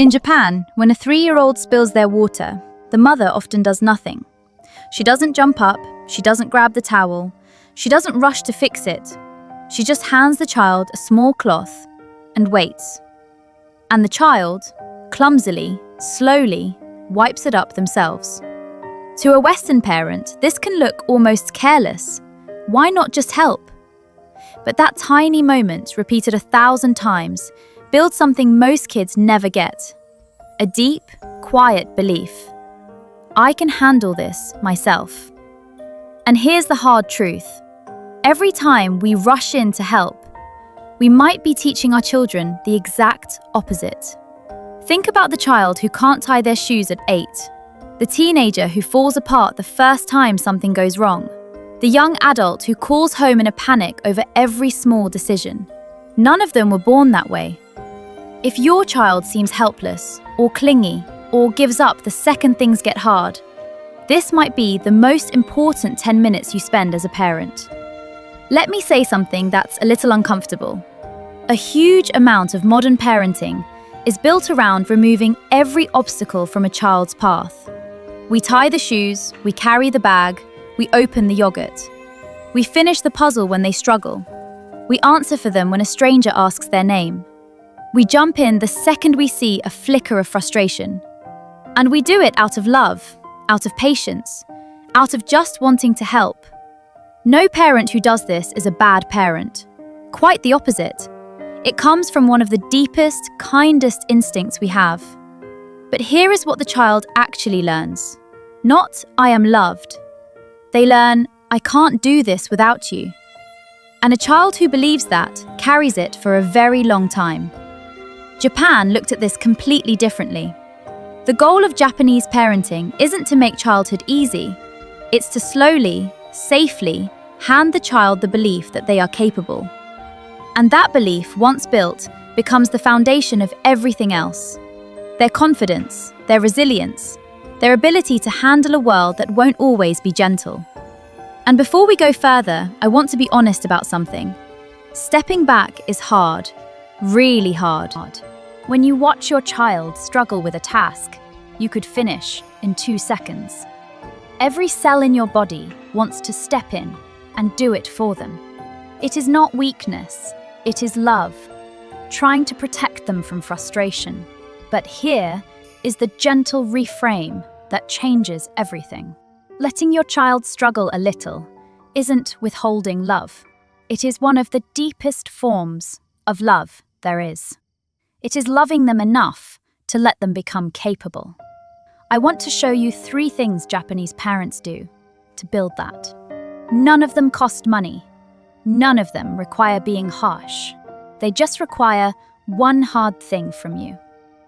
In Japan, when a 3-year-old spills their water, the mother often does nothing. She doesn't jump up, she doesn't grab the towel, she doesn't rush to fix it. She just hands the child a small cloth and waits. And the child, clumsily, slowly, wipes it up themselves. To a Western parent, this can look almost careless. Why not just help? But that tiny moment, repeated 1,000 times, builds something most kids never get. A deep, quiet belief. I can handle this myself. And here's the hard truth. Every time we rush in to help, we might be teaching our children the exact opposite. Think about the child who can't tie their shoes at 8, the teenager who falls apart the first time something goes wrong, the young adult who calls home in a panic over every small decision. None of them were born that way. If your child seems helpless, or clingy, or gives up the second things get hard, this might be the most important 10 minutes you spend as a parent. Let me say something that's a little uncomfortable. A huge amount of modern parenting is built around removing every obstacle from a child's path. We tie the shoes, we carry the bag, we open the yogurt. We finish the puzzle when they struggle. We answer for them when a stranger asks their name. We jump in the second we see a flicker of frustration. And we do it out of love, out of patience, out of just wanting to help. No parent who does this is a bad parent. Quite the opposite. It comes from one of the deepest, kindest instincts we have. But here is what the child actually learns. Not, I am loved. They learn, I can't do this without you. And a child who believes that carries it for a very long time. Japan looked at this completely differently. The goal of Japanese parenting isn't to make childhood easy. It's to slowly, safely, hand the child the belief that they are capable. And that belief, once built, becomes the foundation of everything else. Their confidence, their resilience, their ability to handle a world that won't always be gentle. And before we go further, I want to be honest about something. Stepping back is hard, really hard. When you watch your child struggle with a task, you could finish in 2 seconds. Every cell in your body wants to step in and do it for them. It is not weakness, it is love, trying to protect them from frustration. But here is the gentle reframe that changes everything. Letting your child struggle a little isn't withholding love. It is one of the deepest forms of love there is. It is loving them enough to let them become capable. I want to show you 3 things Japanese parents do to build that. None of them cost money. None of them require being harsh. They just require one hard thing from you.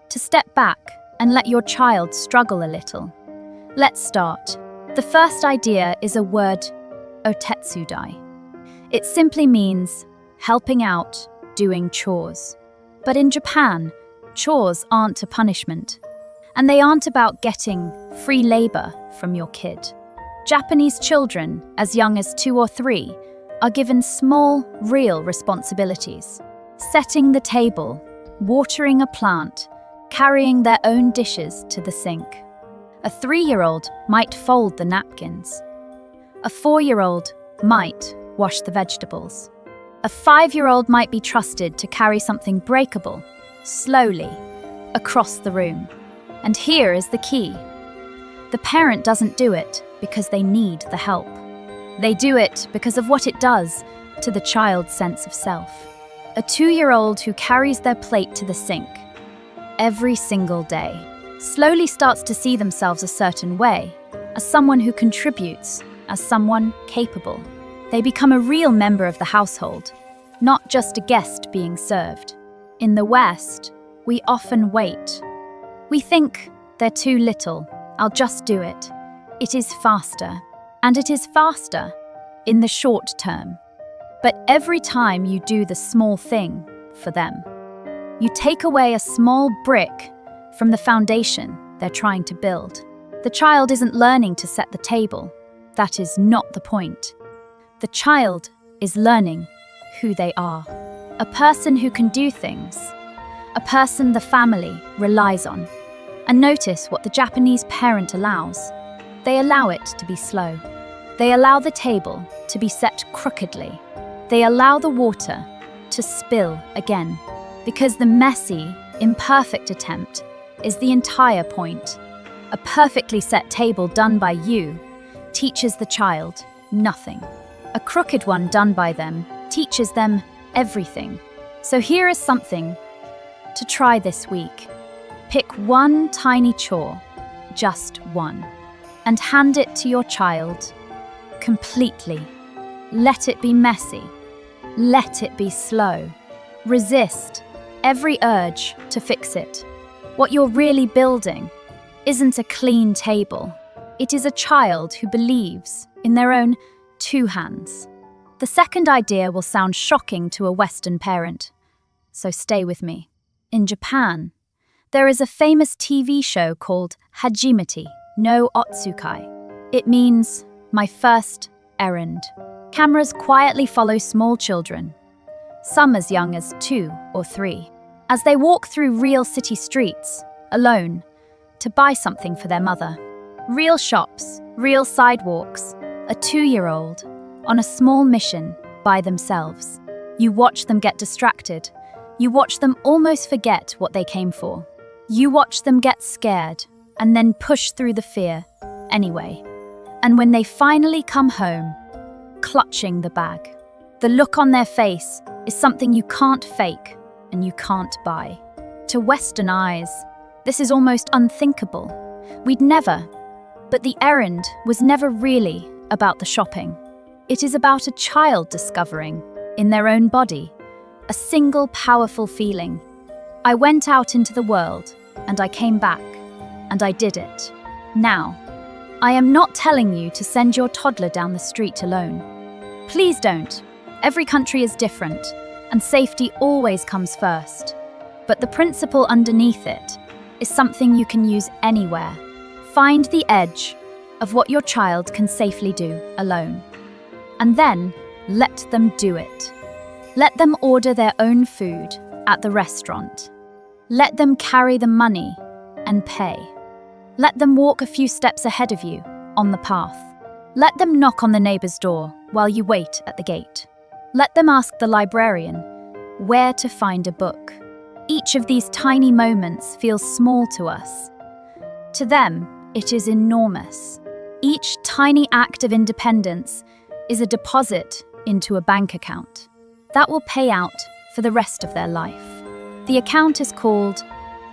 To step back and let your child struggle a little. Let's start. The first idea is a word, Otetsudai. It simply means helping out, doing chores. But in Japan, chores aren't a punishment. And they aren't about getting free labor from your kid. Japanese children, as young as 2 or 3, are given small, real responsibilities. Setting the table, watering a plant, carrying their own dishes to the sink. A 3-year-old might fold the napkins. A 4-year-old might wash the vegetables. A 5-year-old might be trusted to carry something breakable, slowly, across the room. And here is the key. The parent doesn't do it because they need the help. They do it because of what it does to the child's sense of self. A 2-year-old who carries their plate to the sink every single day slowly starts to see themselves a certain way, as someone who contributes, as someone capable. They become a real member of the household, not just a guest being served. In the West, we often wait. We think, they're too little, I'll just do it. It is faster, and it is faster in the short term. But every time you do the small thing for them, you take away a small brick from the foundation they're trying to build. The child isn't learning to set the table. That is not the point. The child is learning who they are. A person who can do things. a person the family relies on. And notice what the Japanese parent allows. They allow it to be slow. They allow the table to be set crookedly. They allow the water to spill again, because the messy, imperfect attempt is the entire point. A perfectly set table done by you teaches the child nothing. A crooked one done by them teaches them everything. So here is something to try this week. Pick one tiny chore, just one, and hand it to your child completely. Let it be messy. Let it be slow. Resist every urge to fix it. What you're really building isn't a clean table. It is a child who believes in their own two hands. The second idea will sound shocking to a Western parent, so stay with me. In Japan, there is a famous TV show called Hajimete no Otsukai. It means my first errand. Cameras quietly follow small children, some as young as 2 or 3, as they walk through real city streets, alone, to buy something for their mother. Real shops, real sidewalks, a 2-year-old on a small mission by themselves. You watch them get distracted. You watch them almost forget what they came for. You watch them get scared and then push through the fear anyway. And when they finally come home, clutching the bag, the look on their face is something you can't fake and you can't buy. To Western eyes, this is almost unthinkable. We'd never. But the errand was never really about the shopping. It is about a child discovering, in their own body, a single powerful feeling. I went out into the world, and I came back, and I did it. Now, I am not telling you to send your toddler down the street alone. Please don't. Every country is different, and safety always comes first. But the principle underneath it is something you can use anywhere. Find the edge of what your child can safely do alone. And then let them do it. Let them order their own food at the restaurant. Let them carry the money and pay. Let them walk a few steps ahead of you on the path. Let them knock on the neighbor's door while you wait at the gate. Let them ask the librarian where to find a book. Each of these tiny moments feels small to us. To them, it is enormous. Each tiny act of independence is a deposit into a bank account that will pay out for the rest of their life. The account is called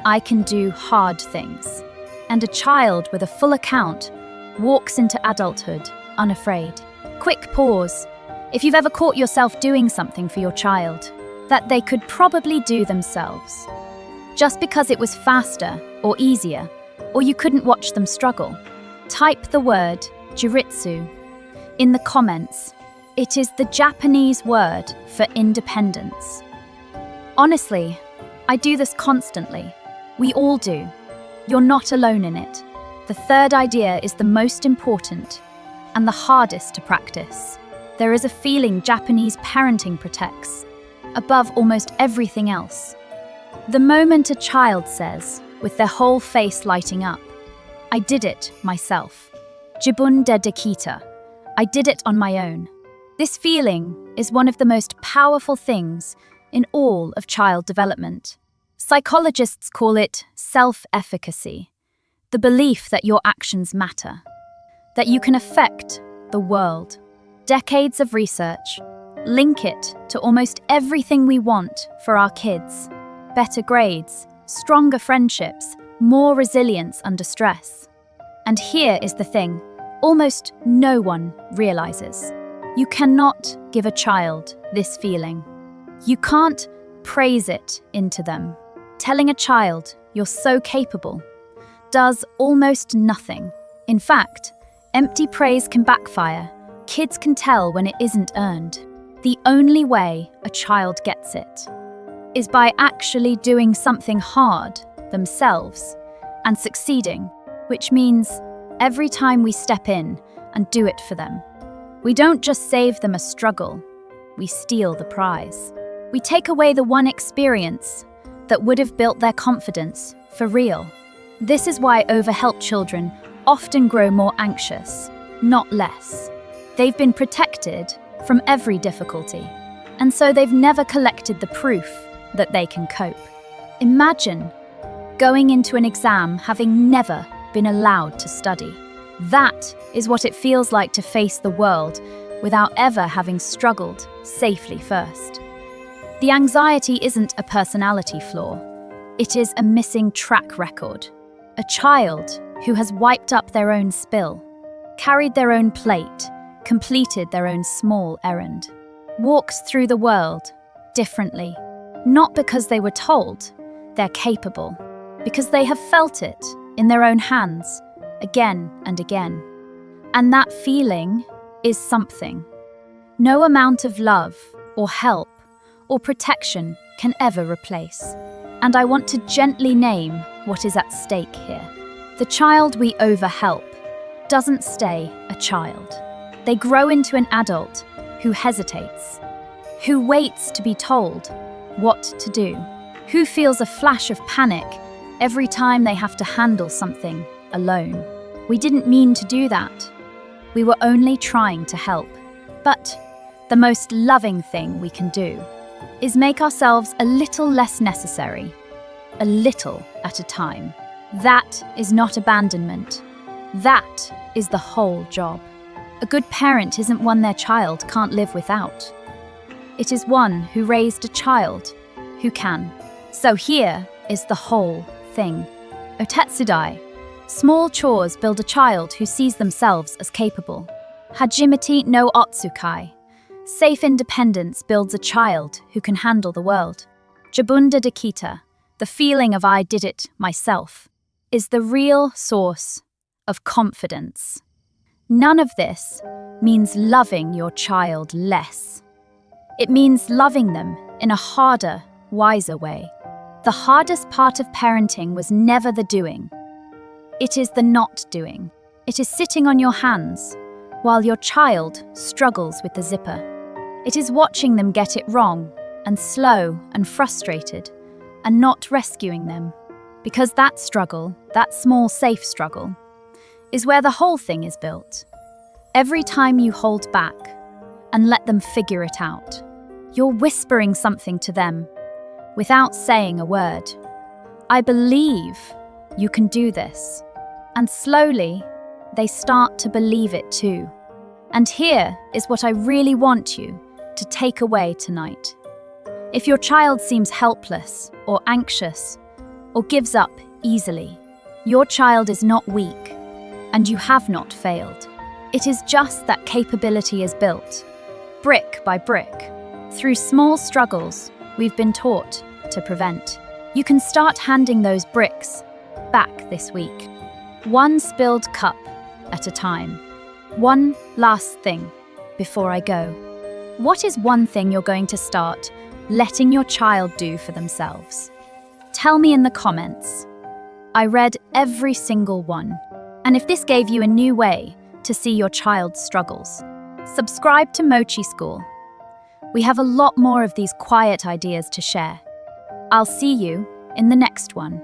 I Can Do Hard Things, and a child with a full account walks into adulthood unafraid. Quick pause. If you've ever caught yourself doing something for your child that they could probably do themselves, just because it was faster or easier, or you couldn't watch them struggle, type the word jiritsu in the comments. It is the Japanese word for independence. Honestly, I do this constantly. We all do. You're not alone in it. The third idea is the most important and the hardest to practice. There is a feeling Japanese parenting protects above almost everything else. The moment a child says, with their whole face lighting up, I did it myself. Jibun de dekita. I did it on my own. This feeling is one of the most powerful things in all of child development. Psychologists call it self-efficacy, the belief that your actions matter, that you can affect the world. Decades of research link it to almost everything we want for our kids. Better grades, stronger friendships, more resilience under stress. And here is the thing, almost no one realizes. You cannot give a child this feeling. You can't praise it into them. Telling a child you're so capable does almost nothing. In fact, empty praise can backfire. Kids can tell when it isn't earned. The only way a child gets it is by actually doing something hard themselves and succeeding, which means every time we step in and do it for them, we don't just save them a struggle, we steal the prize. We take away the one experience that would have built their confidence for real. This is why overhelped children often grow more anxious, not less. They've been protected from every difficulty, and so they've never collected the proof that they can cope. Imagine going into an exam having never been allowed to study. That is what it feels like to face the world without ever having struggled safely first. The anxiety isn't a personality flaw. It is a missing track record. A child who has wiped up their own spill, carried their own plate, completed their own small errand, walks through the world differently, not because they were told they're capable, because they have felt it in their own hands again and again. And that feeling is something no amount of love or help or protection can ever replace. And I want to gently name what is at stake here. The child we overhelp doesn't stay a child. They grow into an adult who hesitates, who waits to be told what to do, who feels a flash of panic every time they have to handle something alone. We didn't mean to do that. We were only trying to help. But the most loving thing we can do is make ourselves a little less necessary, a little at a time. That is not abandonment. That is the whole job. A good parent isn't one their child can't live without. It is one who raised a child who can. So here is the whole thing. Otetsudai. Small chores build a child who sees themselves as capable. Hajimete no Otsukai. Safe independence builds a child who can handle the world. Jibun dekita, the feeling of I did it myself, is the real source of confidence. None of this means loving your child less. It means loving them in a harder, wiser way. The hardest part of parenting was never the doing. It is the not doing. It is sitting on your hands while your child struggles with the zipper. It is watching them get it wrong and slow and frustrated and not rescuing them. Because that struggle, that small safe struggle, is where the whole thing is built. Every time you hold back and let them figure it out, you're whispering something to them without saying a word. I believe you can do this. And slowly, they start to believe it too. And here is what I really want you to take away tonight. If your child seems helpless or anxious or gives up easily, your child is not weak and you have not failed. It is just that capability is built, brick by brick, through small struggles we've been taught to prevent. You can start handing those bricks back this week. One spilled cup at a time. One last thing before I go. What is one thing you're going to start letting your child do for themselves? Tell me in the comments. I read every single one. And if this gave you a new way to see your child's struggles, subscribe to Mochi School. We have a lot more of these quiet ideas to share. I'll see you in the next one.